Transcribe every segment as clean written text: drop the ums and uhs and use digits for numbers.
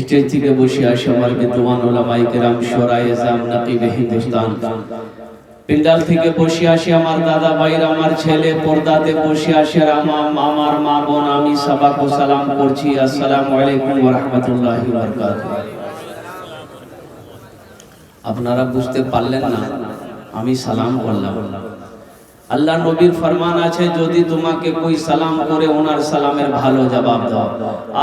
Stage থেকে বসে আসে আমার বিদ্বান উলামায়ে কেরাম শোরায়ে জাম নকিবে হিন্দুস্তান পিন্ডাল থেকে বসে আসে আমার দাদা ভাইরা আমার ছেলে পর্দাতে বসে আসে আমার মা বোন আমি সবাইকে সালাম করছি আসসালামু আলাইকুম ওয়া রাহমাতুল্লাহি ওয়া বারাকাতুহু আপনারা বুঝতে পারলেন না আমি সালাম করলাম আল্লাহ নবীর ফরমান আছে যদি তোমাকে কই সালাম করে ওনার সালামের ভালো জবাব দাও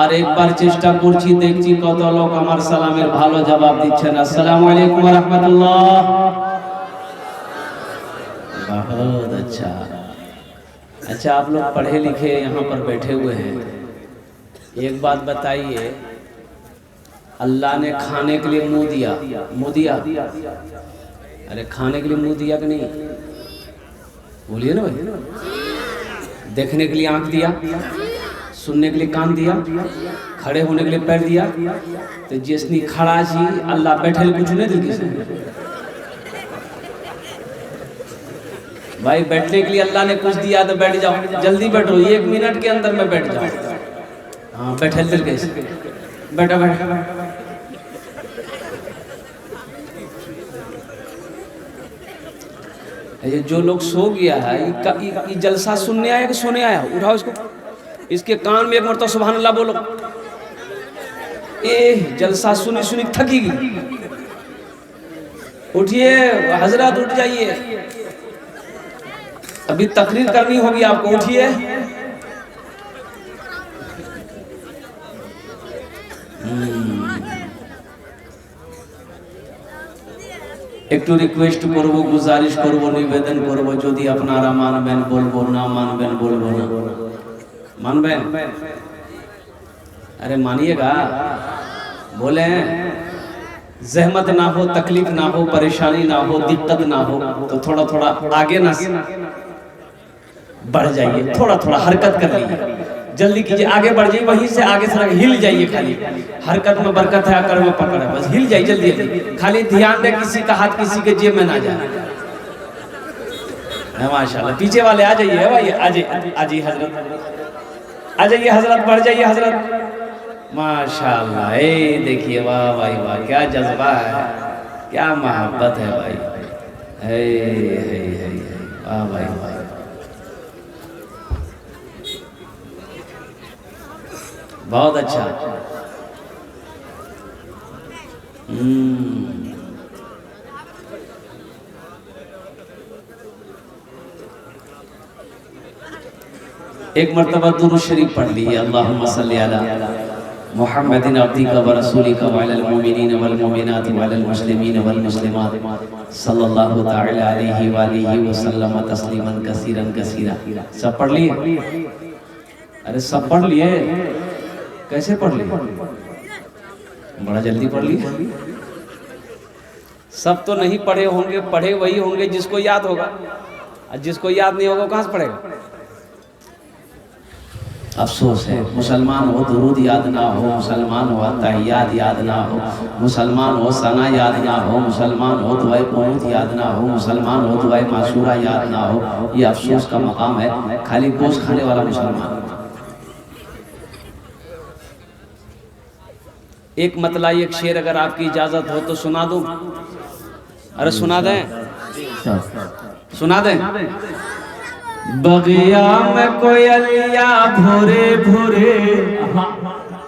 আর একবার চেষ্টা করছি দেখছি কত লোক আমার সালামের ভালো জবাব দিচ্ছেন আসসালামু আলাইকুম ওয়া রাহমাতুল্লাহ बहुत अच्छा अच्छा आप लोग पढ़े लिखे यहाँ पर बैठे हुए हैं एक बात बताइए अल्लाह ने खाने के लिए मुंह दिया अरे खाने के लिए मुंह दिया कि नहीं बोलिए ना भाई देखने के लिए आंख दिया सुनने के लिए कान दिया खड़े होने के लिए पैर दिया तो जिसने खड़ा जी अल्लाह बैठे कुछ नहीं दिल किसी भाई बैठने के लिए अल्लाह ने कुछ दिया तो बैठ जाओ जल्दी बैठो 1 मिनट के अंदर में बैठ जाओ हाँ बैठे दिल कैसे बैठा बैठा ये जो लोग सो गया है ये जलसा सुनने आया कि सोने आया उठाओ इसको इसके कान में एक मरतबा सुभान अल्लाह बोलो ए जलसा सुनी सुनी थकी गई उठिए हजरत उठ जाइए अभी तकरीर करनी होगी आपको उठिए একটু রিকোয়েস্ট করব গুজারিশ করব নিবেদন করব যদি আপনারা মানবেন বলবো না মানবেন বলবো না मानবেন अरे मानिएगा बोले जहमत ना हो तकलीफ ना हो परेशानी ना हो दिक्कत ना हो तो थोड़ा थोड़ा आगे ना बढ़ जाइए थोड़ा थोड़ा हरकत कर लीजिए जल्दी कीजिए आगे बढ़ जाइए वहीं से आगे थोड़ा हिल जाइए खाली हरकत में बरकत है अकड़ में पकड़ है बस हिल जाइए जल्दी जल्दी खाली ध्यान दे किसी का हाथ किसी के जेब में ना जाए माशाल्लाह पीछे वाले आ जाइए भाई आ जाइए हजरत आ जाइए हजरत बढ़ जाइए हजरत माशाल्लाह ए देखिए वाह भाई वाह क्या जज्बा है क्या मोहब्बत है भाई हे वाह भाई वाह बहुत अच्छा एक मर्तबा दुरूद शरीफ पढ़ लीजिए अल्लाहुम्मा सल्ली अला मुहम्मदिन अब्दिका व रसूलिका व अलल मुमिनीन वल मुमिनात व अलल मुस्लिमीन वल मुस्लिमात सल्लल्लाहु तआला अलैहि व आलिहि व सल्लम तस्लीमन कसीरन कसीरा सब पढ़ लिए अरे सब पढ़ लिए कैसे पढ़ लिए बड़ा जल्दी पढ़ लिए सब तो नहीं पढ़े होंगे, पढ़े वही होंगे जिसको याद होगा, और जिसको याद नहीं होगा कहाँ से पढ़ेगा। अफसोस है, मुसलमान हो दुरूद याद ना हो, मुसलमान हो तहियात याद ना हो, मुसलमान हो सना याद ना हो, मुसलमान हो दुआए कुनूत याद ना हो, मुसलमान हो दुआए माशूरा याद ना हो। ये अफसोस का मकाम है, खाली गोश्त खाने वाला मुसलमान। एक मतला एक शेर अगर आपकी इजाजत हो तो सुना दूं? अरे सुना दें, सुना दें। बगिया में कोयलिया भोरे भोरे,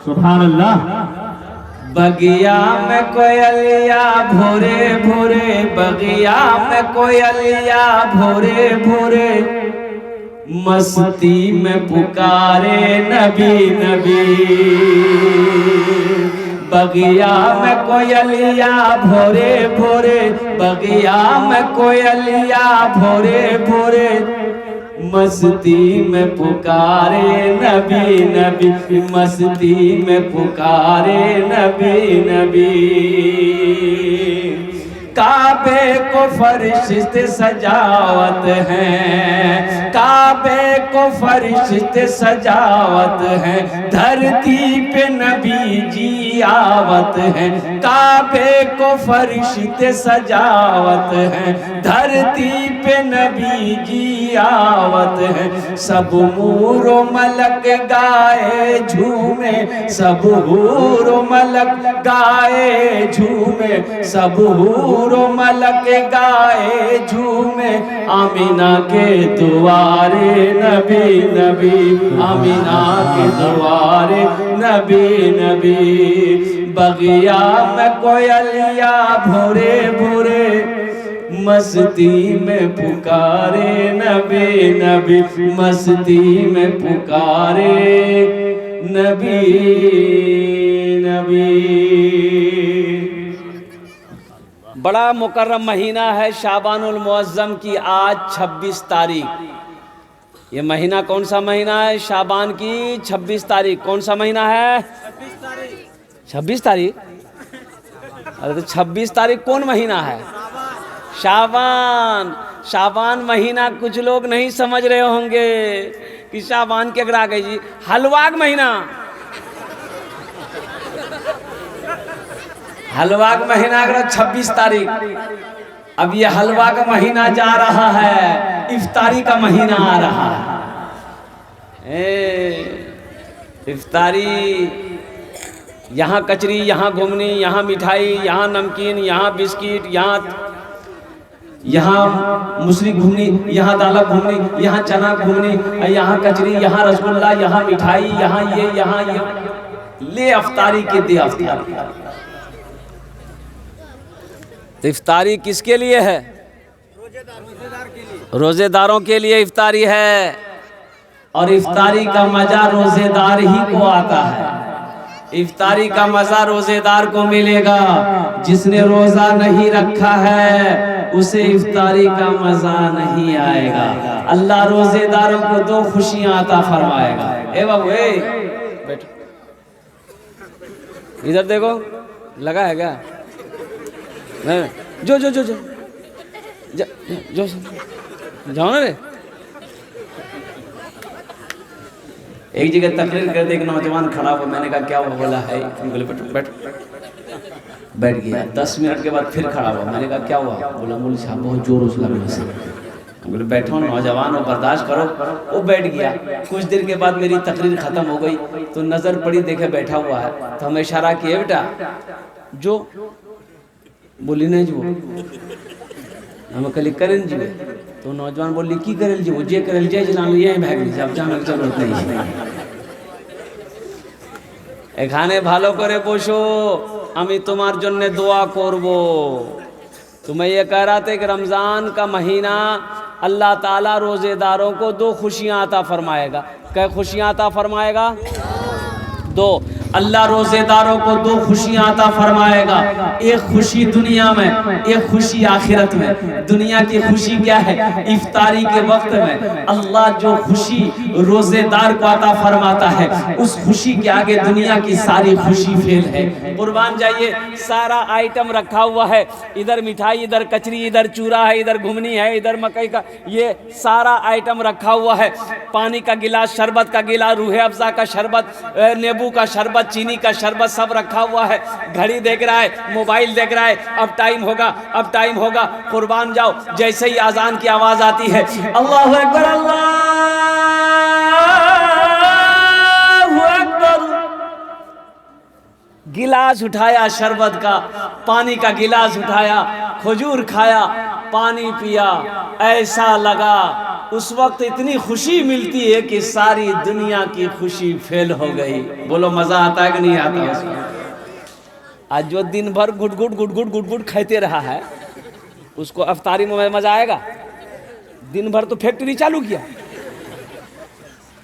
सुभान अल्लाह। बगिया में कोयलिया भोरे भोरे, बगिया में कोयलिया भोरे भोरे, मस्ती में पुकारे नबी नबी। बगिया में कोयलिया भोरे भोरे, बगिया में कोयलिया भोरे भोरे, मस्ती में पुकारे नबी नबी, मस्ती में पुकारे नबी नबी। काबे को फरिश्ते सजावत हैं, काबे को फरिश्ते सजावत हैं, धरती पे नबी जी आवत हैं। काबे को फरिश्ते सजावत हैं, धरती पे नबी जी आवत हैं। सब मूरो मलक गाए झूमे, सब हूरो मलक गाए झूमे, सब हूरो मलक गाए झूमे, आमीना के दुआरे नबी नबी, आमीना के दुआरे नबी नबी। बगिया में कोयलिया भोरे भोरे, मस्ती में पुकारे नबी नबी, मस्ती में पुकारे नबी नबी। बड़ा मुकर्रम महीना है शाबानुल मुअज्जम की, आज 26 तारीख। ये महीना कौन सा महीना है? शाबान की 26 तारीख। कौन सा महीना है? 26 तारीख। अरे तो 26 तारीख कौन महीना है? शाबान। शाबान महीना कुछ लोग नहीं समझ रहे होंगे कि शाबान के अगर आ गई जी, हलवा का महीना, हलवा का महीना अगर 26 तारीख। अब ये हलवा का महीना जा रहा है, इफ्तारी का महीना आ रहा है। इफ्तारी, यहाँ कचरी, यहाँ घुगनी, यहाँ मिठाई, यहाँ नमकीन, यहाँ बिस्किट, यहाँ मुसली घुगनी, यहाँ दाल घुगनी, यहाँ चना घुगनी, यहाँ कचरी, यहाँ रसगुल्ला, यहाँ मिठाई, यहाँ ये ले अफ्तारी के दे अफ्तारी। तो इफ्तारी किसके लिए है? रोजेदारों के लिए इफ्तारी है। और इफ्तारी का मजा रोजेदार ही को आता है। इफ्तारी का मजा रोजेदार को मिलेगा। जिसने रोजा नहीं रखा है उसे इफ्तारी का मजा नहीं आएगा। अल्लाह रोजेदारों को 2 खुशियां अता फरमाएगा। ए बाबू बैठो, इधर देखो, लगा है क्या? जो जो जो जो जो जाओ ना रे। एक जगह तकरीर कर दे, एक नौजवान खड़ा हुआ, मैंने कहा क्या हुआ? बोला है, बोले बैठ बैठ गया। 10 मिनट के बाद फिर खड़ा हुआ, मैंने कहा क्या हुआ? बोला मौलवी साहब बहुत जोर उछला मेरे से। बोले बैठो, नौजवान हो, बर्दाश्त करो। वो बैठ गया। कुछ देर के बाद मेरी तकरीर खत्म हो गई तो नजर पड़ी, देखे बैठा हुआ है, तो हमें इशारा किए, बेटा जो। बोली नहीं जो हम कल करें जी। तो नौजवान बोली की करेल जी, जे करेल जे जला ये भाग ली अब जाने की जरूरत नहीं। এখানে ভালো করে বসো, আমি তোমার জন্য দোয়া করব। तो मैं ये कह रहा था कि रमज़ान का महीना अल्लाह ताला रोज़ेदारों को 2 खुशियाँ अता फरमाएगा। क्या खुशियाँ अता फरमाएगा? 2। अल्लाह रोजेदारों को दो खुशियां अता फरमाएगा, एक खुशी दुनिया में, एक खुशी आखिरत में। दुनिया की खुशी क्या है? इफ्तारी के वक्त में अल्लाह जो खुशी रोजेदार को अता फरमाता है, उस खुशी के आगे दुनिया की सारी खुशी फेल है। कुर्बान जाइए, सारा आइटम रखा हुआ है, इधर मिठाई, इधर कचरी, इधर चूरा है, इधर घुमनी है, इधर मकई का, ये सारा आइटम रखा हुआ है। पानी का गिलास, शरबत का गिलास, रूहे अफ़ज़ा का शरबत, नींबू का शरबत, चीनी का शरबत सब रखा हुआ है। घड़ी देख रहा है, मोबाइल देख रहा है, अब टाइम होगा, अब टाइम होगा। कुर्बान जाओ, जैसे ही अजान की आवाज आती है, अल्लाहु अकबर, अल्लाहु अकबर, गिलास उठाया शरबत का, पानी का गिलास उठाया, खजूर खाया, पानी पिया, ऐसा लगा उस वक्त इतनी खुशी मिलती है कि सारी दुनिया की खुशी फेल हो गई। बोलो मजा आता है कि नहीं आता उसमें? आज जो दिन भर गुट गुट खाते रहा है, उसको अफ्तारी में मजा आएगा? दिन भर तो फैक्ट्री चालू किया,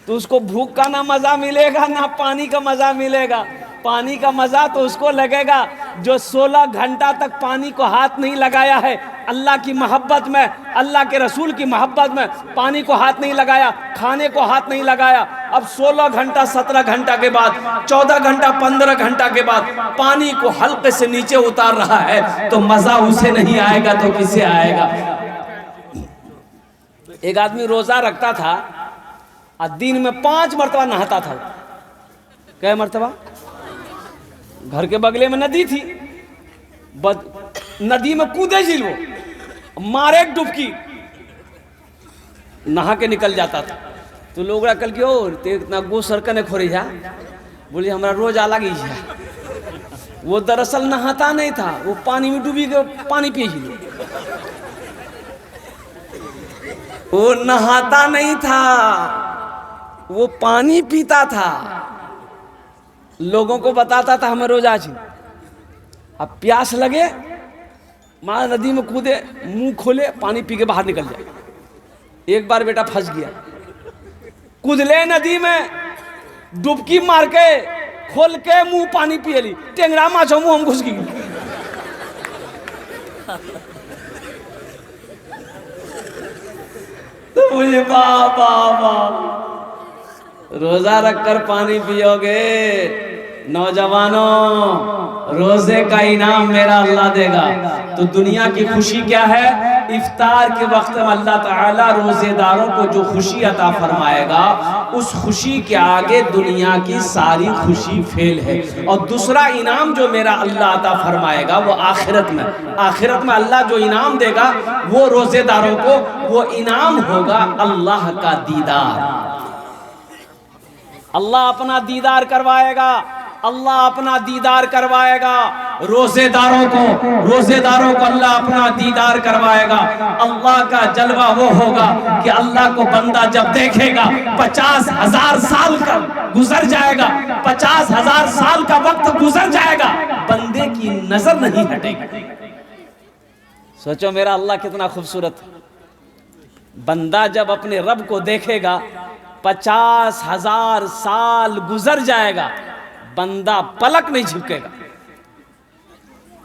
तो उसको भूख का ना मजा मिलेगा, ना पानी का मजा मिलेगा। पानी का मजा तो उसको लगेगा जो 16 घंटा तक पानी को हाथ नहीं लगाया है, अल्लाह की मोहब्बत में, अल्लाह के रसूल की मोहब्बत में पानी को हाथ नहीं लगाया, खाने को हाथ नहीं लगाया। अब 16 घंटा, 17 घंटा के बाद, 14 घंटा, 15 घंटा के बाद पानी को हल्के से नीचे उतार रहा है, तो मजा उसे नहीं आएगा तो किसे आएगा? एक आदमी रोजा रखता था और दिन में 5 मरतबा नहाता था। क्या मरतबा? घर के बगले में नदी थी, नदी में कूदे जी, वो मारे डुबकी, नहा के निकल जाता था। तो लोग कल की और ते इतना गो सरकने खोरी जा, बोले हमारा रोज अलग ही है। वो दरअसल नहाता नहीं था, वो पानी में डूबी के पानी पी ही, वो नहाता नहीं था, वो पानी पीता था। लोगों को बताता था हमें रोज आज, अब प्यास लगे माँ नदी में कूदे, मुंह खोले, पानी पी के बाहर निकल जाए। एक बार बेटा फंस गया, कूदले नदी में, डुबकी मार के, खोल के मुंह पानी पिए ली, टेंगरा माछो मुंह हम घुस गई। तो मुझे बाबा रोजा रखकर पानी पियोगे? नौजवानों, रोजे का इनाम मेरा अल्लाह देगा। तो दुनिया की खुशी क्या है? इफ्तार के वक्त में अल्लाह ताला रोजेदारों को जो खुशी अता फरमाएगा, उस खुशी के आगे दुनिया की सारी खुशी फेल है। और दूसरा इनाम जो मेरा अल्लाह अता फरमाएगा वो आखिरत में, आखिरत में अल्लाह जो इनाम देगा वो रोजेदारों को, वो इनाम होगा अल्लाह का दीदार। अल्लाह अपना दीदार करवाएगा, अल्लाह अपना दीदार करवाएगा रोजेदारों को अल्लाह अपना दीदार करवाएगा। अल्लाह का जलवा वो होगा कि अल्लाह को बंदा जब देखेगा, 50,000 साल का गुजर जाएगा, 50,000 साल का वक्त गुजर जाएगा, बंदे की नजर नहीं हटेगी। सोचो मेरा अल्लाह कितना खूबसूरत। बंदा जब अपने रब को देखेगा, 50,000 साल गुजर जाएगा, बंदा पलक नहीं झुकेगा।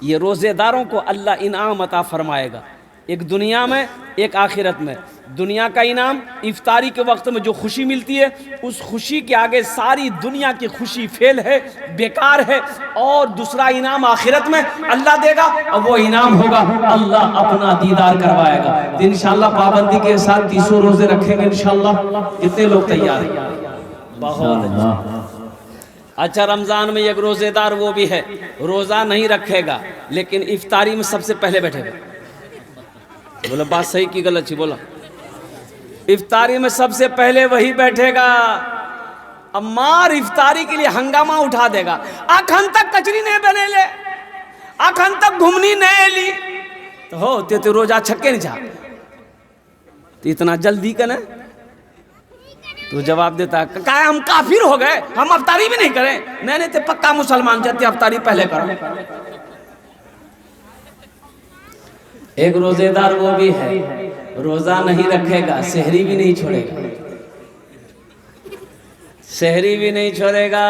ये रोजेदारों को अल्लाह इनाम अता फरमाएगा, एक दुनिया में, एक आखिरत में। दुनिया का इनाम इफ्तारी के वक्त में जो खुशी मिलती है, उस खुशी के आगे सारी दुनिया की खुशी फेल है, बेकार है। और दूसरा इनाम आखिरत में अल्लाह देगा, और वो इनाम होगा अल्लाह अपना दीदार करवाएगा। तो इंशाअल्लाह पाबंदी के साथ 300 रोजे रखेंगे इंशाअल्लाह। कितने लोग तैयार हैं? बहुत अच्छा। रमजान में एक रोजेदार वो भी है, रोजा नहीं रखेगा लेकिन इफ्तारी में सबसे पहले बैठेगा। बोलो बात सही की गलत थी? बोलो। इफ्तारी में सबसे पहले वही बैठेगा। अब मार इफ्तारी के लिए हंगामा उठा देगा, आखन तक कचरी नहीं बने ले, आखन तक घुमनी नहीं ली, तो हो ते रोजा छक्के नहीं चाह, तो इतना जल्दी करें? तो जवाब देता है, क्या हम काफिर हो गए, हम अफ्तारी भी नहीं करें? नहीं तो पक्का मुसलमान चाहते, अफ्तारी पहले करो। एक रोजेदार वो भी है, रोजा नहीं रखेगा, सहरी भी नहीं छोड़ेगा, सहरी भी नहीं छोड़ेगा।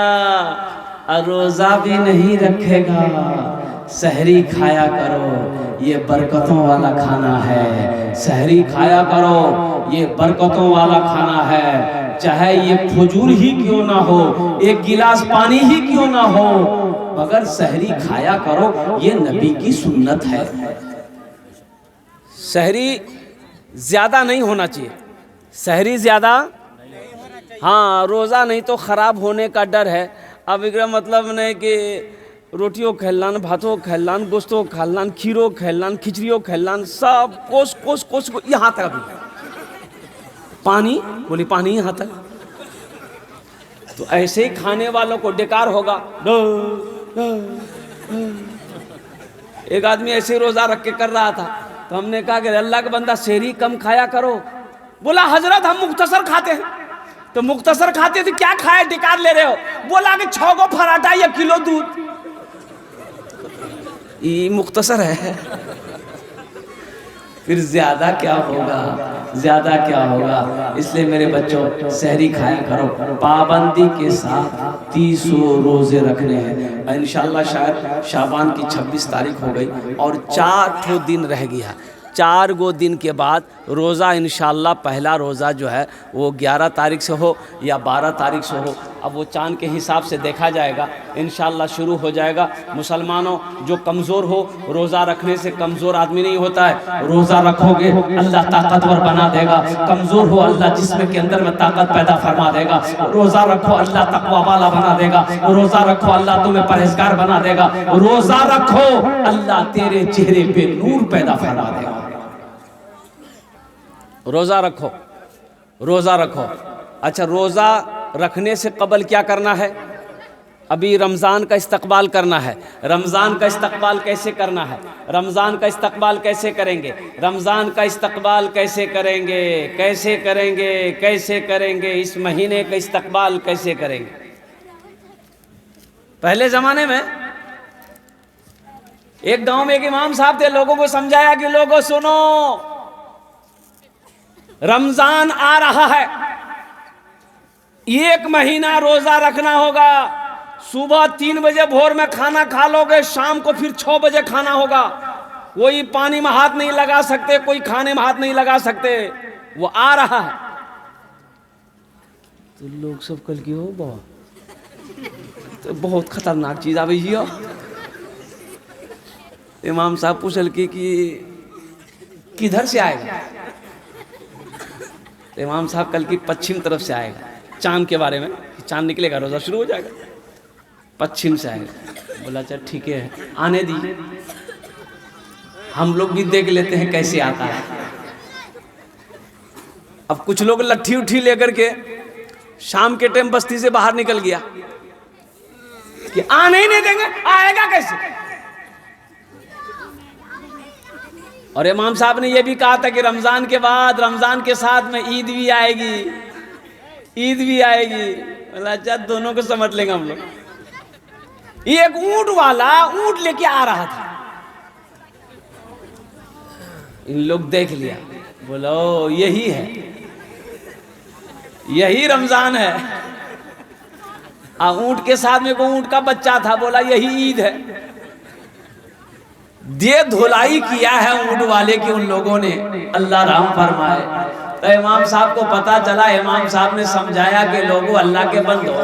और रोज़ा भी नहीं रखेगा, सहरी खाया करो, ये बरकतों वाला खाना है। सहरी खाया करो, ये बरकतों वाला खाना है। चाहे ये खजूर ही क्यों ना हो, एक गिलास पानी ही क्यों ना हो, मगर सहरी खाया करो, ये नबी की सुन्नत है। सहरी ज़्यादा नहीं होना चाहिए, सहरी ज़्यादा, हाँ रोज़ा नहीं तो ख़राब होने का डर है। अब एकरा मतलब नहीं कि रोटियों खेलान, भातों खेलान, गोश्तों खेलान, खीरों खेलान, खिचड़ियों खेलान, सब कोस कोस कोस को यहाँ तक अभी पानी, बोली पानी यहाँ तक। तो ऐसे ही खाने वालों को बेकार होगा। एक आदमी ऐसे ही रोज़ा रख के कर रहा था, तो हमने कहा कि अल्लाह का बंदा सहरी कम खाया करो। बोला हजरत हम मुख्तसर खाते हैं। तो मुख्तसर खाते थे, क्या खाए डिकार ले रहे हो? बोला कि 6 गो पराठा या किलो दूध, ये मुख्तसर है। फिर ज्यादा क्या होगा, ज्यादा क्या होगा। इसलिए मेरे बच्चों सहरी खाया करो, पाबंदी के साथ 30 रोजे रखने हैं इंशाल्लाह। शायद शाबान की 26 तारीख हो गई और 4 दिन रह गया। 4 गो दिन के बाद रोज़ा इंशाल्लाह, पहला रोज़ा जो है वो 11 तारीख से हो या 12 तारीख से हो, अब वो चाँद के हिसाब से देखा जाएगा। इंशाल्लाह शुरू हो जाएगा। मुसलमानों जो कमज़ोर हो, रोज़ा रखने से कमज़ोर आदमी नहीं होता है। रोज़ा रखोगे अल्लाह ताकतवर बना देगा। कमज़ोर हो अल्लाह जिस्म के अंदर में ताकत पैदा फरमा देगा। रोज़ा रखो अल्लाह तकवा वाला बना देगा। रोज़ा रखो अल्लाह तुम्हें परहेजगार बना देगा। रोज़ा रखो अल्लाह तेरे चेहरे पे नूर पैदा फरमा देगा। रोज़ा रखो, रोज़ा रखो। अच्छा, रोज़ा रखने से कबल क्या करना है? अभी रमज़ान का इस्तकबाल करना है। रमज़ान का इस्तकबाल कैसे करना है? रमज़ान का इस्तकबाल कैसे करेंगे? रमज़ान का इस्तकबाल कैसे करेंगे? कैसे करेंगे? कैसे करेंगे? इस महीने का इस्तकबाल कैसे करेंगे? पहले ज़माने में एक गांव में एक इमाम साहब थे, लोगों को समझाया कि लोगों सुनो, रमजान आ रहा है, 1 महीना रोजा रखना होगा। सुबह 3 बजे भोर में खाना खा लोगे, शाम को फिर 6 बजे खाना होगा। कोई पानी में हाथ नहीं लगा सकते, कोई खाने में हाथ नहीं लगा सकते, वो आ रहा है। तो लोग सब कल की हो तो बहुत खतरनाक चीज आ गई हो। इमाम साहब पूछल कि किधर से आएगा? तो इमाम साहब कल की पश्चिम तरफ से आएगा। चांद के बारे में, चांद निकलेगा रोज़ा शुरू हो जाएगा, पश्चिम से आएगा। बोला चल ठीक है, आने दी, हम लोग भी देख लेते हैं कैसे आता है। अब कुछ लोग लट्ठी उठी लेकर के शाम के टाइम बस्ती से बाहर निकल गया कि आने ही नहीं देंगे, आएगा कैसे? और इमाम साहब ने यह भी कहा था कि रमज़ान के बाद, रमज़ान के साथ में ईद भी आएगी, ईद भी आएगी। अच्छा, दोनों को समझ लेंगे हम लोग। ये एक ऊंट वाला ऊंट लेके आ रहा था, इन लोग देख लिया, बोलो यही है, यही रमज़ान है। ऊंट के साथ में को ऊंट का बच्चा था, बोला यही ईद है। दे धुलाई किया है ऊंट वाले की उन लोगों ने, अल्लाह रहम फरमाए। तो इमाम साहब को पता चला, इमाम साहब ने समझाया कि लोगों अल्लाह के बंदो,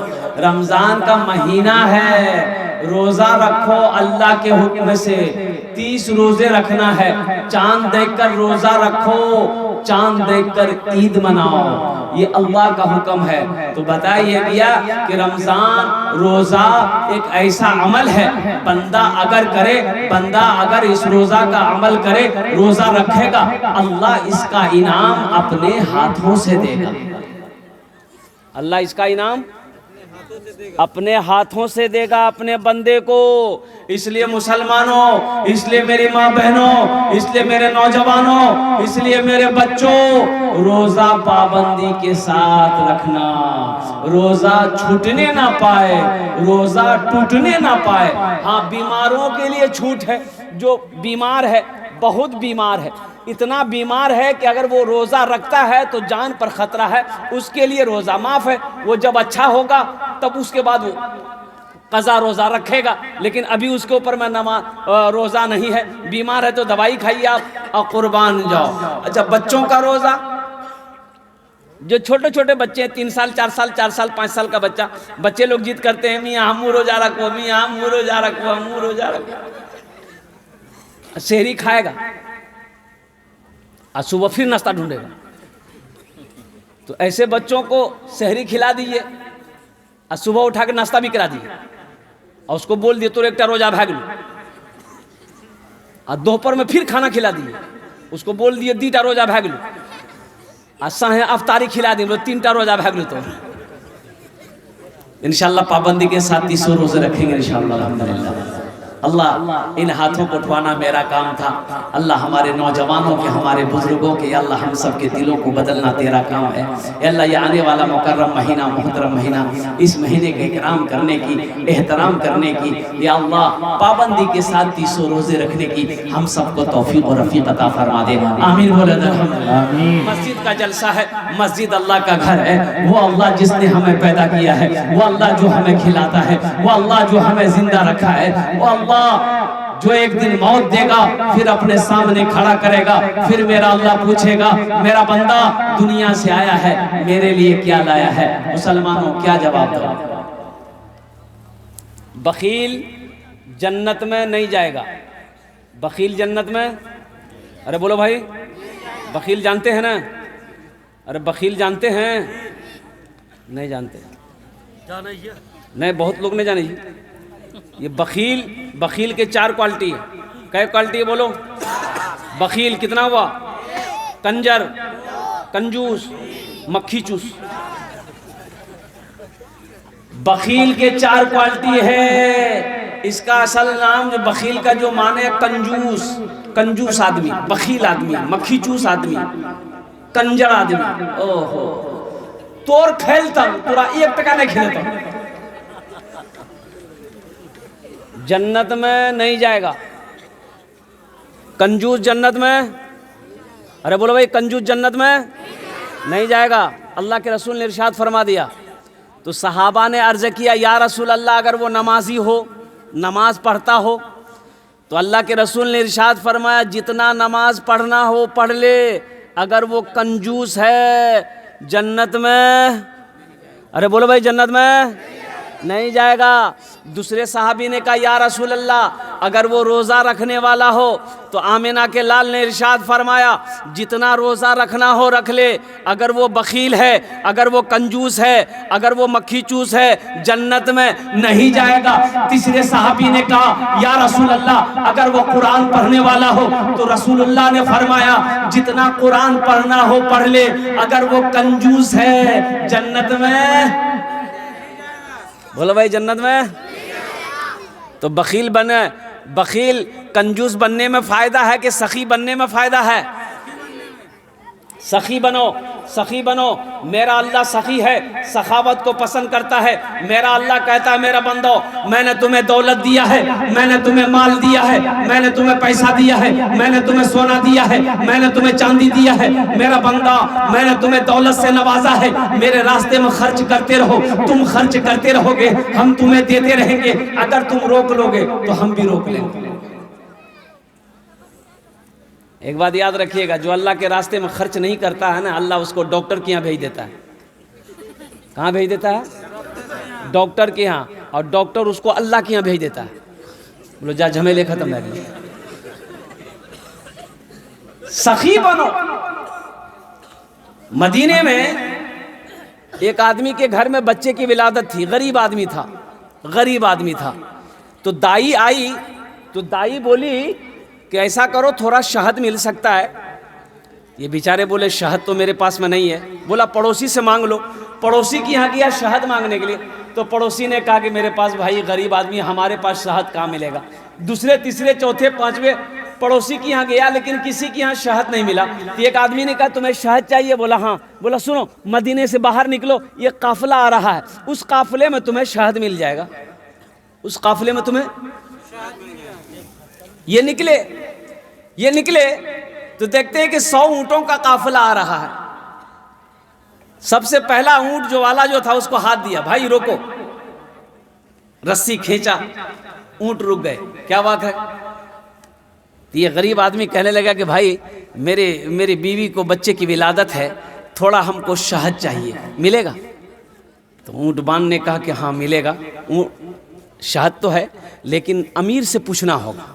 रमजान का महीना है, रोजा रखो अल्लाह के हुक्म से। 30 रोजे रखना है, चांद देखकर रोजा रखो, चांद देखकर ईद मनाओ, ये अल्लाह का हुक्म है। तो बताइए भैया कि रमजान रोजा एक ऐसा अमल है, बंदा अगर करे, बंदा अगर इस रोजा का अमल करे, रोजा रखेगा, अल्लाह इसका इनाम अपने हाथों से देगा। अल्लाह इसका इनाम अपने हाथों से देगा अपने बंदे को। इसलिए मुसलमानों, इसलिए मेरी माँ बहनों, इसलिए मेरे नौजवानों, इसलिए मेरे बच्चों, रोजा पाबंदी के साथ रखना, रोजा छूटने ना पाए, रोजा टूटने ना पाए। हाँ, बीमारों के लिए छूट है, जो बीमार है, बहुत बीमार है, इतना बीमार है कि अगर वो रोज़ा रखता है तो जान पर ख़तरा है, उसके लिए रोज़ा माफ़ है। वो जब अच्छा होगा तब उसके बाद वो कज़ा रोज़ा रखेगा, लेकिन अभी उसके ऊपर मैं रोज़ा नहीं है, बीमार है तो दवाई खाइए आप और कुर्बान जाओ। अच्छा, बच्चों का रोज़ा, जो छोटे छोटे बच्चे हैं, 3 साल 4 साल 4 साल 5 साल का बच्चा, बच्चे लोग जिद करते हैं मियाँ हम रोज़ा रखो, मियाँ हम रोज़ा रखो, हम रोज़ा रखो। सेहरी खाएगा और सुबह फिर नाश्ता ढूंढेगा। तो ऐसे बच्चों को सेहरी खिला दीजिए और सुबह उठा के नाश्ता भी करा दीजिए और उसको बोल दिए तो एक रोजा भाग लो, और दोपहर में फिर खाना खिला दिए, उसको बोल दिए 2 रोजा भाग लो, और साहे अफ्तारी खिला दी 3 रोजा भाग लो। तो इंशाल्लाह पाबंदी के साथ 300 रोजे रखेंगे इंशाल्लाह अल्हम्दुलिल्लाह। अल्लाह इन हाथों को उठवाना मेरा काम था। अल्लाह हमारे नौजवानों के, हमारे बुजुर्गों के, अल्लाह हम सब के दिलों को बदलना तेरा काम है। अल्लाह ये आने वाला मुकर्रम महीना, मुहतरम महीना, इस महीने के इकराम करने की, एहतराम करने की, या अल्लाह पाबंदी के साथ 300 रोजे रखने की हम सबको तौफीक और रफीक अता फरमा दे। आमीन बोले अल्हम्दुलिल्लाह। मस्जिद का जलसा है, मस्जिद अल्लाह का घर है। वो अल्लाह जिसने हमें पैदा किया है, वो अल्लाह जो हमें खिलाता है, वो अल्लाह जो हमें जिंदा रखा है, वो अल्लाह जो एक दिन मौत देगा फिर अपने सामने खड़ा करेगा। फिर मेरा अल्लाह पूछेगा मेरा बंदा दुनिया से आया है, मेरे लिए क्या लाया है? मुसलमानों क्या जवाब दो? बखील जन्नत में नहीं जाएगा। बखील जन्नत में, अरे बोलो भाई, बखील जानते हैं ना? अरे बखील जानते हैं? नहीं जानते? नहीं, बहुत लोग नहीं जाने। ये बखील के 4 क्वालिटी है। क्या क्वालिटी है बोलो? बखील कितना हुआ? कंजर, कंजूस, मक्खी चूस। बखील के 4 क्वालिटी है। इसका असल नाम जो बखील का जो माने कंजूस, कंजूस आदमी, बखील आदमी, मक्खी चूस आदमी, कंजर आदमी। ओहो, तोर खेलता पूरा 1 टका नहीं खेलता, जन्नत में नहीं जाएगा। कंजूस जन्नत में, अरे बोलो भाई, कंजूस जन्नत में नहीं जाएगा। अल्लाह के रसूल ने इरशाद फरमा दिया। तो सहाबा ने अर्ज़ किया या रसूल अल्लाह, अगर वो नमाजी हो, नमाज पढ़ता हो, तो अल्लाह के रसूल ने इरशाद फरमाया जितना नमाज पढ़ना हो पढ़ ले, अगर वो कंजूस है जन्नत में, अरे बोलो भाई, जन्नत में नहीं जाएगा। दूसरे सहाबी ने कहा या रसूल अल्लाह, अगर वो रोज़ा रखने वाला हो, तो आमिना के लाल ने इरशाद फरमाया जितना रोज़ा रखना हो रख ले, अगर वो बखील है, अगर वो कंजूस है, अगर वो मक्खी चूस है, जन्नत में नहीं जाएगा। तीसरे सहाबी ने कहा या रसूल अल्लाह, अगर वो कुरान पढ़ने वाला हो, तो रसूलुल्लाह ने फरमाया जितना कुरान पढ़ना हो पढ़ ले, अगर वो कंजूस है जन्नत में, बोलो भाई, जन्नत में। तो बखील बने, बखील कंजूस बनने में फ़ायदा है कि सखी बनने में फ़ायदा है? सखी बनो, सखी बनो। मेरा अल्लाह सखी है, सखावत को पसंद करता है। मेरा अल्लाह कहता है मेरा बंदो, मैंने तुम्हें दौलत दिया है, मैंने तुम्हें माल दिया है, मैंने तुम्हें पैसा दिया है, मैंने तुम्हें सोना दिया है, मैंने तुम्हें चांदी दिया है। मेरा बंदा, मैंने तुम्हें दौलत से नवाजा है, मेरे रास्ते में खर्च करते रहो। तुम खर्च करते रहोगे, हम तुम्हें देते रहेंगे। अगर तुम रोक लोगे तो हम भी रोक लेंगे। एक बात याद रखिएगा, जो अल्लाह के रास्ते में खर्च नहीं करता है ना, अल्लाह उसको डॉक्टर के यहाँ भेज देता है। कहाँ भेज देता है? डॉक्टर के यहाँ। और डॉक्टर उसको अल्लाह के यहाँ भेज देता है। बोलो जा, झमेले खत्म है। सखी बनो। मदीने में एक आदमी के घर में बच्चे की विलादत थी। गरीब आदमी था, गरीब आदमी था। तो दाई आई, तो दाई बोली कि ऐसा करो, थोड़ा शहद मिल सकता है। ये बेचारे बोले शहद तो मेरे पास में नहीं है। बोला पड़ोसी से मांग लो। पड़ोसी के यहाँ गया शहद मांगने के लिए, तो पड़ोसी ने कहा कि मेरे पास भाई गरीब आदमी, हमारे पास शहद कहाँ मिलेगा। दूसरे, तीसरे, चौथे, पांचवे पड़ोसी के यहाँ गया, लेकिन किसी के यहाँ शहद नहीं मिला। तो एक आदमी ने कहा तुम्हें शहद चाहिए? बोला हाँ। बोला सुनो, मदीने से बाहर निकलो, ये काफिला आ रहा है, उस काफिले में तुम्हें शहद मिल जाएगा। उस काफिले में तुम्हें ये निकले तो देखते हैं कि 100 ऊँटों का काफिला आ रहा है। सबसे पहला ऊँट जो वाला जो था उसको हाथ दिया, भाई रोको। रस्सी खींचा, ऊंट रुक गए। क्या बात है? ये गरीब आदमी कहने लगा कि भाई मेरी बीवी को बच्चे की विलादत है, थोड़ा हमको शहद चाहिए, मिलेगा? तो ऊंटबान ने कहा कि हाँ मिलेगा, शहद तो है लेकिन अमीर से पूछना होगा।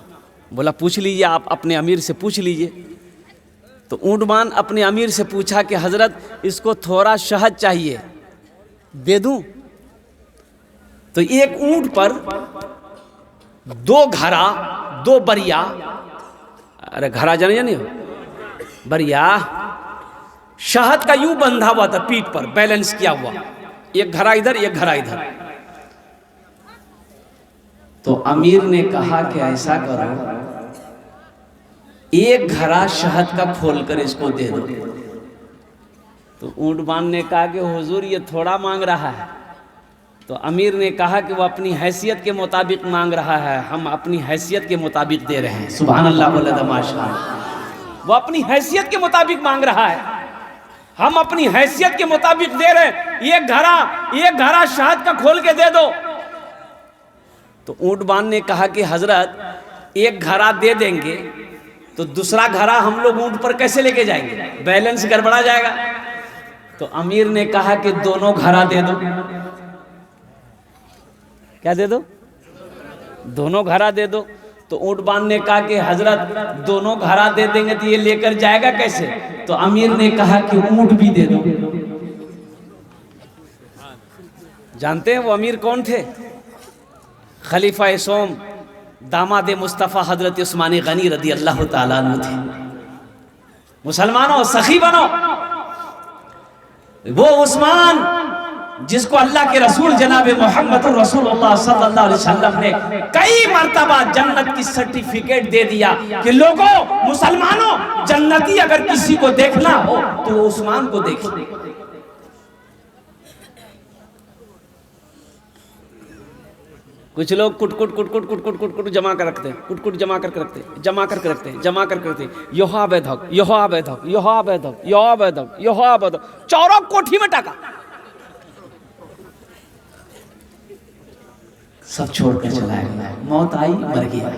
बोला पूछ लीजिए, आप अपने अमीर से पूछ लीजिए। तो ऊंटबान अपने अमीर से पूछा कि हजरत इसको थोड़ा शहद चाहिए, दे दूं? तो एक ऊंट पर 2 घड़ा 2 बरिया, अरे घड़ा जाने हो, बरिया शहद का यूं बंधा हुआ था, पीठ पर बैलेंस किया हुआ, एक घड़ा इधर एक घड़ा इधर। तो अमीर ने कहा कि ऐसा करो, एक घड़ा शहद का खोलकर इसको दे दो। तो ऊंटबान ने कहा कि हुजूर ये थोड़ा मांग रहा है। तो अमीर ने कहा कि वो अपनी हैसियत के मुताबिक मांग रहा है, हम अपनी हैसियत के मुताबिक दे रहे हैं। सुभान अल्लाह बोला माशाअल्लाह। वो अपनी हैसियत के मुताबिक मांग रहा है, हम अपनी हैसियत के मुताबिक दे रहे हैं। एक घड़ा शहद का खोल के दे दो। तो ऊंटबान ने कहा कि हजरत एक घड़ा दे देंगे तो दूसरा घड़ा हम लोग ऊंट पर कैसे लेके जाएंगे, बैलेंस गड़बड़ा जाएगा। तो अमीर ने कहा कि दोनों घड़ा दे दो। क्या दे दो? दोनों घड़ा दे दो। तो ऊंटबान ने कहा कि हजरत दोनों घड़ा दे देंगे तो ये लेकर जाएगा कैसे? तो अमीर ने कहा कि ऊंट भी दे दो। जानते हैं वो अमीर कौन थे? खलीफा सोम दामाद मुस्तफ़ा हजरत उस्मान गनी रदी अल्लाह ताला अन्हु थे। मुसलमानों सखी बनो, वो उस्मान जिसको अल्लाह के रसूल जनाब मोहम्मद रसूलुल्लाह सल्लल्लाहु अलैहि वसल्लम ने कई मर्तबा जन्नत की सर्टिफिकेट दे दिया कि लोगों मुसलमानों जन्नती अगर किसी को देखना हो तो वो उस्मान को देखिए। कुछ लोग कुट जमा कर रखते हैं, कुट जमा करके रखते हैं, जमा करके रखते हैं, जमा करके रखते हैं। यहा बैधक यहा बैधक यहा बैधक यहा बैधक यहा बैधक, चौरों कोठी में टाका, सब छोड़ कर चला गया। मौत आई मर गया,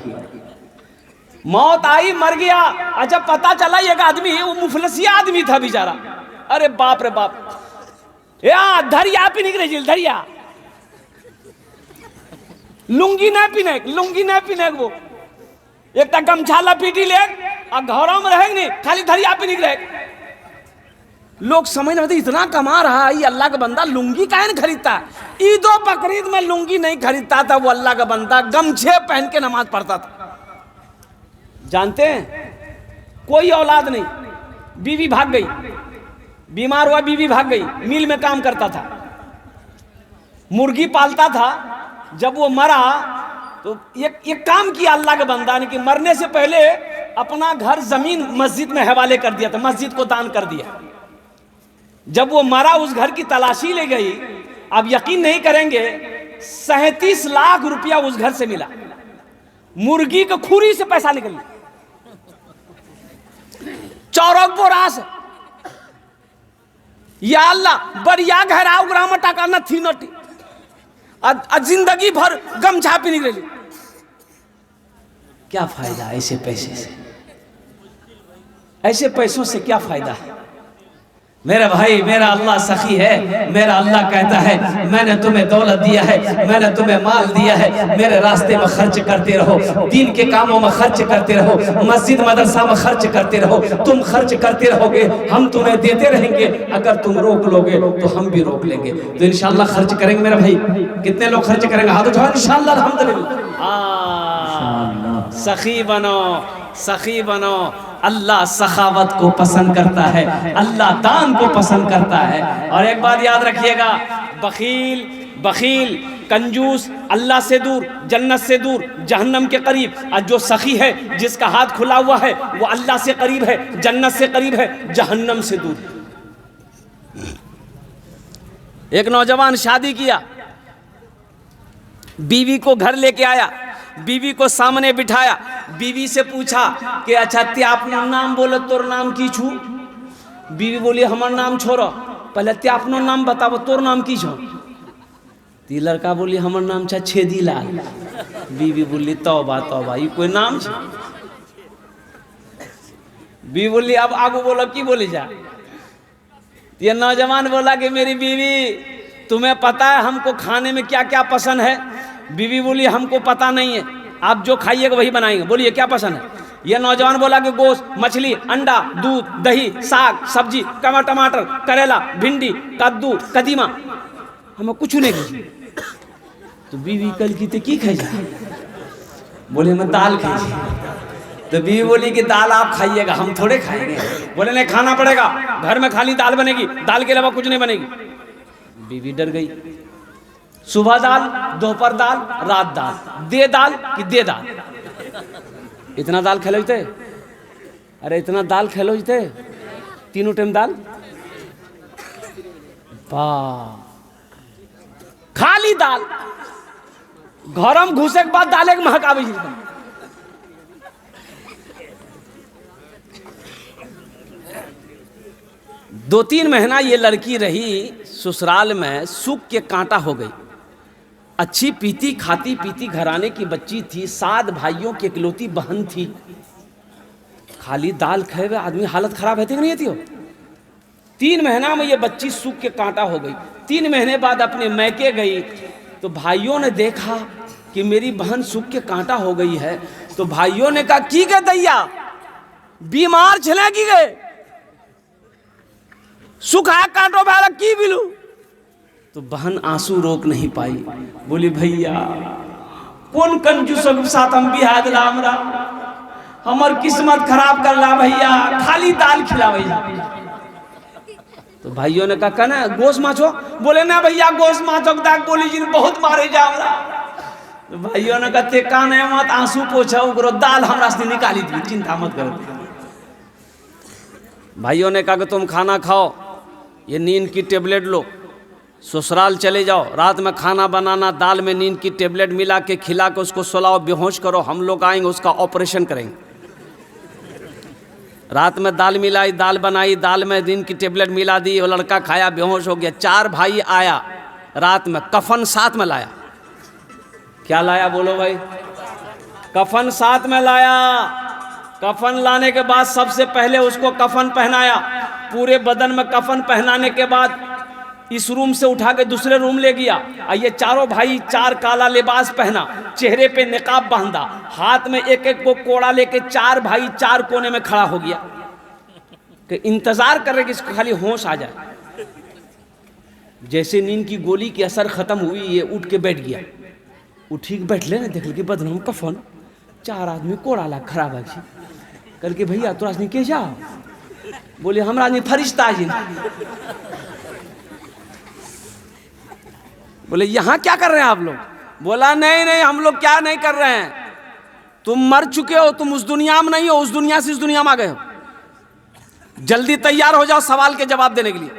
मौत आई मर गया। अच्छा पता चला एक आदमी, वो मुफलसिया आदमी था बेचारा। अरे बाप रे बाप, या धरिया पी निकले, धरिया लुंगी ना पीने वो एक तक गमछा लपीटी ले और घरों में रहेंगे नहीं, खाली धरिया पी निकले। लोग समझ नहीं, इतना कमा रहा है ये अल्लाह का बंदा, लुंगी काहे नहीं खरीदता? ईदो बकरीद में लुंगी नहीं खरीदता था वो अल्लाह का बंदा, गमछे पहन के नमाज पढ़ता था। जानते हैं कोई औलाद नहीं, बीवी भाग गई, बीमार हुआ बीवी भाग गई, मिल में काम करता था, मुर्गी पालता था। जब वो मरा तो एक काम किया अल्लाह के बंदा ने कि मरने से पहले अपना घर जमीन मस्जिद में हवाले कर दिया था, मस्जिद को दान कर दिया। जब वो मरा उस घर की तलाशी ले गई, अब यकीन नहीं करेंगे 37 लाख रुपया उस घर से मिला, मुर्गी को खुरी से पैसा निकल लिया, चौरक बोरास। या अल्लाह बढ़िया घर आओ ग्राम टाका न थी नटी, जिंदगी भर गमछा पी निकली। क्या फायदा ऐसे पैसे से? ऐसे पैसों से क्या फायदा है? मेरा भाई, मेरा अल्लाह सखी है। मेरा अल्लाह कहता है मैंने तुम्हें दौलत दिया है, मैंने तुम्हें माल दिया है, मेरे रास्ते में खर्च करते रहो, दीन के कामों में खर्च करते रहो, मस्जिद मदरसा में खर्च करते रहो। तुम खर्च करते रहोगे, हम तुम्हें देते रहेंगे। अगर तुम रोक लोगे तो हम भी रोक लेंगे। तो इंशाल्लाह खर्च करेंगे मेरा भाई। कितने लोग खर्च करेंगे? हाथ उठाओ इंशाल्लाह, अल्हम्दुलिल्लाह। सखी बनो, सखी बनो। अल्लाह सखावत को पसंद करता है, अल्लाह दान को पसंद करता है। और एक बात याद रखिएगा, बखील कंजूस अल्लाह से दूर, जन्नत से दूर, जहन्नम के करीब। और जो सखी है, जिसका हाथ खुला हुआ है, वो अल्लाह से करीब है, जन्नत से करीब है, जहन्नम से दूर। एक नौजवान शादी किया, बीवी को घर लेके आया, बीवी को सामने बिठाया, बीवी से पूछा कि अच्छा ते अपना नाम बोलो, तोर नाम की छू? बीवी बोली हमार नाम छोड़ो, पहले ते अपना नाम बताओ, तोर नाम की छो? तो ये लड़का बोली हमर नाम छा छेदी लाल। बीवी बोली तौबा तौबा, ये कोई नाम छे? बीवी बोली अब आगू बोलो की बोली जा। ये नौजवान बोला कि मेरी बीवी तुम्हें पता है हमको खाने में क्या क्या पसंद है? बीवी बोली हमको पता नहीं है, आप जो खाइएगा वही बनाएंगे। बोलिए क्या पसंद है? यह नौजवान बोला कि गोश्त, मछली, अंडा, दूध, दही, साग, सब्जी, टमाटर, करेला, भिंडी, कद्दू, कदीमा, हमें कुछ नहीं खाई। तो बीवी कल की तो की खाई जा? बोले मैं दाल खाई। तो बीवी बोली कि दाल आप खाइएगा, हम थोड़े खाएंगे। बोले नहीं खाना पड़ेगा, घर में खाली दाल बनेगी, दाल के अलावा कुछ नहीं बनेगी। बीवी डर गई। सुबह दाल, दोपहर दाल, रात दाल, दे दाल कि दे दाल। इतना दाल खेलोजते? अरे इतना दाल खेलोजते? तीनों टाइम दाल? वाह, खाली दाल। घरम घुसे के बाद दाले के महक आवे। 2-3 महीना ये लड़की रही ससुराल में, सुख के कांटा हो गई। अच्छी पीती खाती पीती घराने की बच्ची थी, 7 भाइयों की इकलौती बहन थी। खाली दाल खाए हुए आदमी हालत खराब रहती कि नहीं थी? 3 महीना में ये बच्ची सुख के कांटा हो गई। 3 महीने बाद अपने मैके गई तो भाइयों ने देखा कि मेरी बहन सुख के कांटा हो गई है। तो भाइयों ने कहा की गए दैया बीमार चले की गए, सुख आ कांटो भाला की बिलू। तो बहन आंसू रोक नहीं पाई, बोली भैया कौन कंजूस के साथ हम बिहार दिला, हमरा हमर किस्मत खराब कर ला भैया, खाली दाल खिला भैया। तो भाइयों ने कहा ना गोश्त माछो? बोले ना भैया गोश्त माछो दाग बोली जी बहुत मारे जा हमरा। तो भाइयों ने कहते काने मत आंसू पोछा उगरो, दाल हमरा से निकाली दी, चिंता मत करो। भाइयों ने कहा कि तुम खाना खाओ, ये नींद की टेबलेट लो, ससुराल चले जाओ, रात में खाना बनाना, दाल में नींद की टेबलेट मिला के खिला के उसको सुलाओ, बेहोश करो, हम लोग आएंगे उसका ऑपरेशन करेंगे। रात में दाल मिलाई, दाल बनाई, दाल में नींद की टेबलेट मिला दी, वो लड़का खाया, बेहोश हो गया। 4 भाई आया रात में, कफन साथ में लाया। क्या लाया बोलो भाई? कफन साथ में लाया। कफन लाने के बाद सबसे पहले उसको कफन पहनाया, पूरे बदन में कफन पहनाने के बाद इस रूम से उठा के दूसरे रूम ले गया। ये चारों भाई 4 काला लिबास पहना, चेहरे पे निकाब बांधा, हाथ में एक एक को कोड़ा लेके 4 भाई 4 कोने में खड़ा हो गया कि इंतजार कर रहे कि इसको खाली होश आ जाए। जैसे नींद की गोली की असर खत्म हुई, ये उठ के बैठ गया। उठी के बैठ ले ना, देख के बदन में कफन, 4 आदमी कोड़ा ला खड़ा बाकी कल के भैया तोरा से के जाओ? बोले हमरा नहीं फरिश्ता जी। बोले यहाँ क्या कर रहे हैं आप लोग? बोला नहीं नहीं हम लोग क्या नहीं कर रहे हैं, तुम मर चुके हो, तुम उस दुनिया में नहीं हो, उस दुनिया से इस दुनिया में आ गए हो, जल्दी तैयार हो जाओ सवाल के जवाब देने के लिए।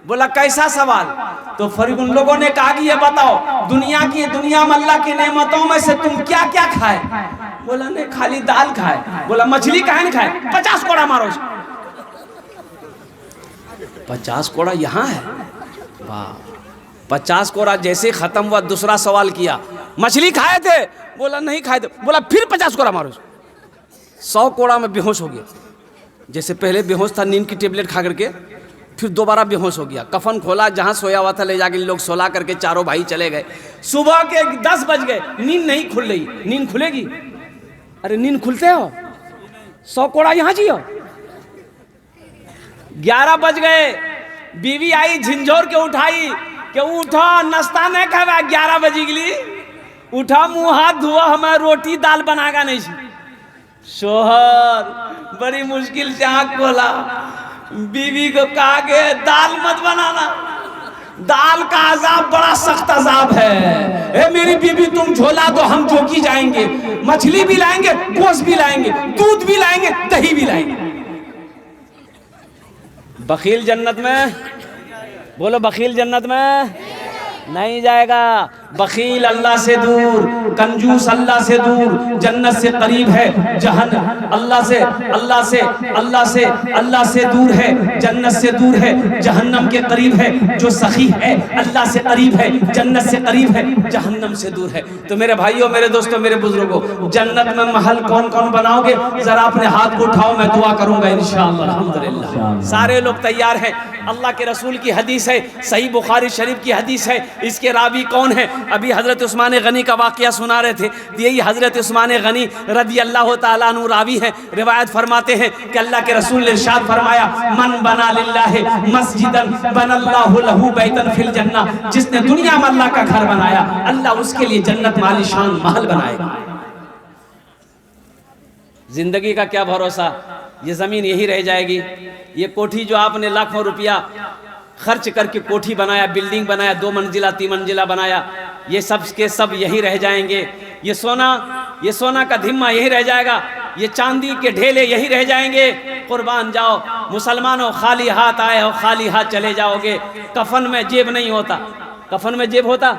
बोला कैसा सवाल? तो फिर उन लोगों ने कहा कि ये बताओ दुनिया में अल्लाह की नेमतों में से तुम क्या क्या खाए? बोला नहीं खाली दाल खाए। बोला मछली काहे नहीं खाए? 50 कोड़ा मारो। 50 कोड़ा यहाँ है? वाह, 50 कोड़ा जैसे खत्म हुआ दूसरा सवाल किया, मछली खाए थे? बोला नहीं खाए थे। बोला फिर 50 कोड़ा मारो। 100 कोड़ा में बेहोश हो गया। जैसे पहले बेहोश था नींद की टेबलेट खा करके, फिर दोबारा बेहोश हो गया। कफन खोला, जहाँ सोया हुआ था ले जाके लोग सोला करके चारों भाई चले गए। सुबह के 10 बज गए, नींद नहीं खुल रही। नींद खुलेगी? अरे नींद खुलते हो, 100 कोड़ा यहाँ जियो। 11 बज गए, बीवी आई झिंझोर के उठाई कि उठो नाश्ता नहीं खावा, 11 बजे के लिए उठा, मुंह हाथ धुआ, हमें रोटी दाल बनागा नहीं। शोहर बड़ी मुश्किल से आँख खोला, बीवी को कहा कि दाल मत बनाना, दाल का अजाब बड़ा सख्त अजाब है। ए मेरी बीवी तुम झोला दो, हम जोगी जाएंगे, मछली भी लाएंगे, गोश्त भी लाएंगे, दूध भी लाएंगे, दही भी लाएंगे। बखील जन्नत में? बोलो बखील जन्नत में नहीं जाएगा। बखील अल्लाह से दूर, कंजूस अल्लाह से दूर, जन्नत से करीब है, अल्लाह से दूर है, जन्नत से दूर है, जहन्नम के करीब है। जो सखी है अल्लाह से करीब है, जन्नत से करीब है, जहन्नम से दूर है। तो मेरे भाइयों, मेरे दोस्तों, मेरे बुजुर्गों, जन्नत में महल कौन कौन बनाओगे? जरा अपने हाथ को उठाओ, मैं दुआ करूंगा इंशाअल्लाह। अल्हम्दुलिल्लाह सारे लोग तैयार हैं। अल्लाह के रसूल की हदीस है, सही बुखारी शरीफ की हदीस है। इसके रावी कौन है? अभी हजरत उस्मान गनी का वाकया सुना रहे थे। यही हजरत उस्मान गनी रदी अल्लाह ताला अन्हु रावी है। रिवायत फरमाते हैं कि अल्लाह के रसूल ने इरशाद फरमाया, मन बना लिल्लाहि मस्जिदन बनल्लाहु लहू बैतन फिल जन्ना। जिसने दुनिया में अल्लाह का घर बनाया, अल्लाह उसके लिए जन्नत में आलीशान महल बनाएगा। जिंदगी का क्या भरोसा, ये जमीन यही रह जाएगी। ये कोठी जो आपने लाखों रुपया खर्च करके कोठी बनाया, बिल्डिंग बनाया, 2 मंजिला 3 मंजिला बनाया, ये सब के सब यही रह जाएंगे। ये सोना का धिम्मा यही रह जाएगा। ये चांदी के ढेले यही रह जाएंगे। कुर्बान जाओ मुसलमानों, खाली हाथ आए हो, खाली हाथ चले जाओगे। कफन में जेब नहीं होता। कफन में जेब होता?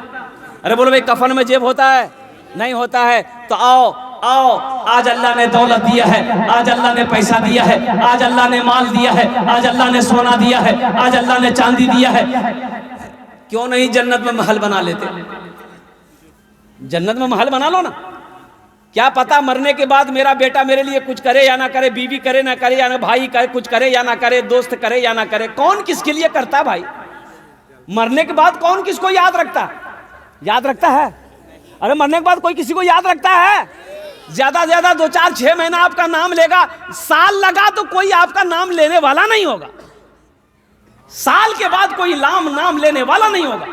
अरे बोलो भाई, कफन में जेब होता है? नहीं होता है। तो आओ, आज अल्लाह ने दौलत दिया है, आज अल्लाह ने पैसा दिया है, आज अल्लाह ने माल दिया है, आज अल्लाह ने सोना दिया है, आज अल्लाह ने चांदी दिया है। क्यों नहीं जन्नत में महल बना लेते? जन्नत में महल बना लो ना। क्या पता मरने के बाद मेरा बेटा मेरे लिए कुछ करे या ना करे, बीवी करे ना करे, या ना भाई करे कुछ करे या ना करे, दोस्त करे या ना करे। कौन किसके लिए करता भाई? मरने के बाद कौन किसको याद रखता? याद रखता है? अरे मरने के बाद कोई किसी को याद रखता है? ज्यादा ज्यादा 2 4 6 महीना आपका नाम लेगा। साल लगा तो कोई आपका नाम लेने वाला नहीं होगा। साल के बाद कोई नाम लेने वाला नहीं होगा।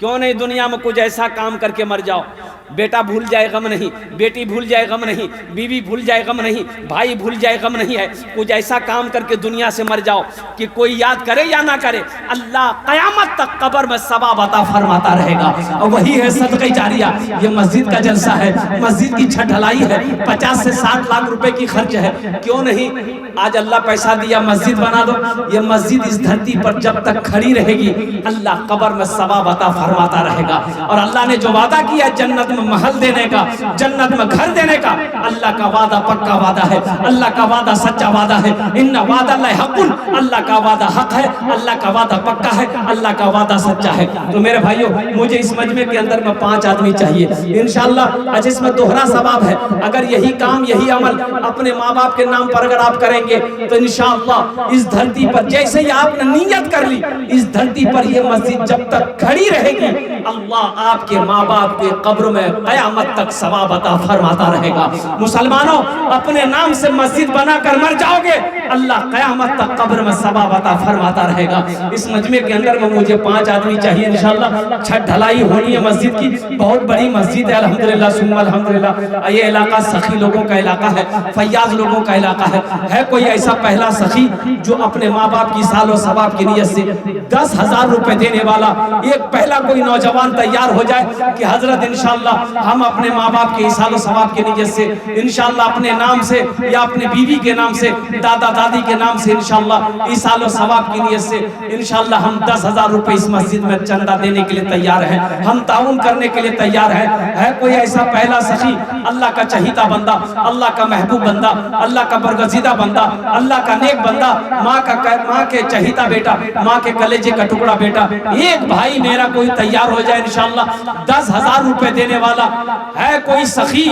क्यों नहीं दुनिया में कुछ ऐसा काम करके मर जाओ, बेटा भूल जाए गम नहीं, बेटी भूल जाए गम नहीं, बीवी भूल जाए गम नहीं, भाई भूल जाए गम नहीं है। कुछ ऐसा काम करके दुनिया से मर जाओ कि कोई याद करे या ना करे, अल्लाह कयामत तक कब्र में सवाब अता फरमाता रहेगा। और वही है सदक़े जारिया। ये मस्जिद का जलसा है, मस्जिद की छत ढलाई है, 50 से 60 लाख रुपए की खर्च है। क्यों नहीं आज अल्लाह पैसा दिया, मस्जिद बना दो। ये मस्जिद इस धरती पर जब तक खड़ी रहेगी, अल्लाह कब्र में सवाब अता फरमाता रहेगा। और अल्लाह ने जो वादा किया जन्नत में महल देने का, जन्नत में घर देने का, अल्लाह का वादा पक्का वादा है, अल्लाह का वादा सच्चा वादा है। इन्ना वादा अल्लाह हक़्क़ुन, अल्लाह का वादा हक है, अल्लाह का वादा पक्का है, अल्लाह का वादा सच्चा है। तो मेरे भाइयों, मुझे इस मजमे के अंदर में 5 आदमी चाहिए इंशाअल्लाह। आज इसमें दोहरा सवाब है। अगर यही काम, यही अमल अपने माँ बाप के नाम पर अगर आप करेंगे तो इंशाअल्लाह इस धरती पर जैसे ही आपने नीयत कर ली, इस धरती पर यह मस्जिद जब तक खड़ी रहेगी, अल्लाह आपके माँ बाप के कब्र में क़यामत तक सवाब अता फरमाता रहेगा। मुसलमानों, अपने नाम से मस्जिद बनाकर मर जाओगे, अल्लाह क़यामत तक कब्र में सवाब अता फरमाता रहेगा। इस मजमे के अंदर में मुझे 5 आदमी चाहिए इंशाअल्लाह। छत ढलाई होनी है मस्जिद की, बहुत बड़ी मस्जिद है अल्हम्दुलिल्लाह सुम्मा अल्हम्दुलिल्लाह। ये इलाका सखी लोगों का इलाका है, फैयाज लोगों का इलाका है कोई ऐसा पहला सखी जो अपने माँ बाप की सालो सवाब की नियत से 10,000 रुपए देने वाला एक पहला कोई नौजवान तैयार हो जाए कि हजरत इंशाअल्लाह हम अपने माँ बाप के सालो सवाब की नियत से इंशाअल्लाह अपने नाम से या अपने बीवी के नाम से, दादा दादी के नाम से इंशाअल्लाह इस सालो सवाब की नियत से इंशाअल्लाह हम 10,000 रुपए इस मस्जिद में चंदा देने के लिए तैयार हैं, हम ताउन करने के लिए तैयार हैं। है कोई ऐसा पहला सखी, अल्लाह का चहीता बंदा, अल्लाह का महबूब बंदा, अल्लाह का बरगजीदा बंदा, अल्लाह का नेक बंदा, माँ के चहीता बेटा, माँ के कलेजे का टुकड़ा बेटा, एक भाई मेरा कोई तैयार हो जाए इंशाअल्लाह 10,000 रुपए देने वाला है कोई सखी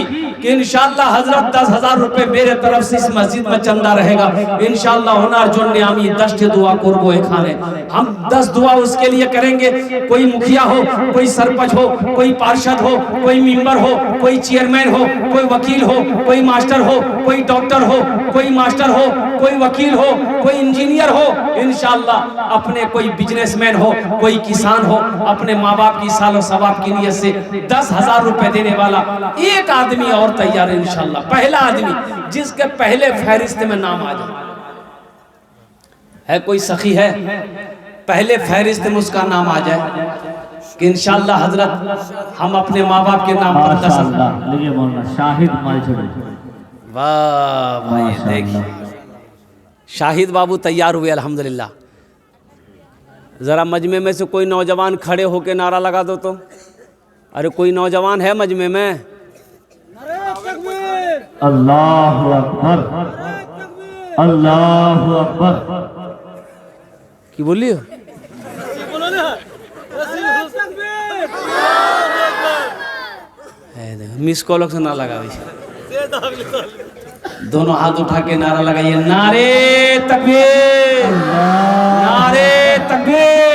कि इंशाअल्लाह हजरत 10,000 रुपए मेरे तरफ से इस मस्जिद में चंदा रहेगा इंशाअल्लाह। होना जो नियामी 10 दुआ कुर्बो खाने, हम 10 दुआ उसके लिए करेंगे। कोई मुखिया हो, कोई सरपंच हो, कोई पार्षद हो, कोई मेंबर हो, कोई चेयरमैन हो, कोई वकील हो, कोई मास्टर हो, कोई डॉक्टर हो, कोई मास्टर हो, कोई वकील हो, कोई इंजीनियर हो, इंशाअल्लाह अपने कोई बिजनेसमैन हो, कोई किसान हो, अपने माँ बाप की सालो सवाब की नियत से 10,000 रुपए देने वाला एक आदमी और तैयार है इंशाअल्लाह। पहला आदमी जिसके पहले फहरिस्त में नाम आ जाए, है कोई सखी है पहले फहरिस्त में उसका नाम आ जाए कि इंशाअल्लाह हजरत हम अपने माँ बाप के नाम पर 10,000। शाहिद वाह भाई, देखिए शाहिद बाबू तैयार हुए अल्हम्दुलिल्लाह। जरा मजमे में से कोई नौजवान खड़े होके नारा लगा दो तो अरे कोई नौजवान है मजमे में? अल्लाहु अकबर, अल्लाहु अकबर। की बोलियो? मिस कॉल से ना लगा, दोनों हाथ उठा के नारा लगाइए, नारे तकबीर, नारे तकबीर।